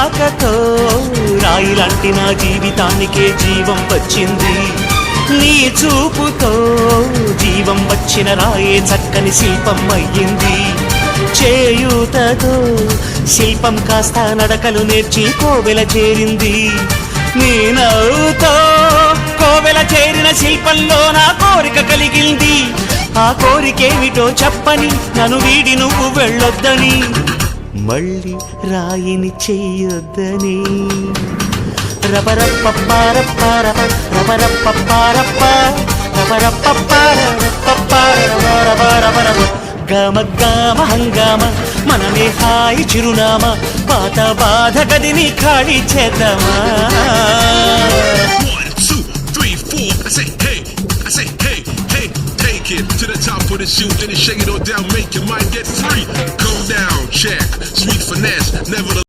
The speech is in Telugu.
రాకతో రాయిలాంటి నా జీవితానికే జీవం వచ్చింది. నీ చూపుతో జీవం వచ్చిన రాయే చక్కని శిల్పం అయ్యింది. చేయూతతో శిల్పం కాస్త నడకలు నేర్చి కోవెల చేరింది. నీ నవ్వుతో కోవెల చేరిన శిల్పంలో నా కోరిక కలిగింది. ఆ కోరికేమిటో చెప్పని నన్ను వీడి నువ్వు వెళ్ళొద్దని, మళ్ళీ రాయిని చెయ్యొద్దని. రబరప్పపారప్పారప రబరప్పపారప్ప రబరప్పపారపపారపరపరపరపరపర గమ గమ హంగామ మనమే హాయి చిరునామా పాత బాధ గదిని ఖాళీ చేద్దామా. 1, 2, 3, 4. I say hey, hey, take it to the top of the shoe, then shake it all down, make your mind get free. Come down, check, sweet finesse, never.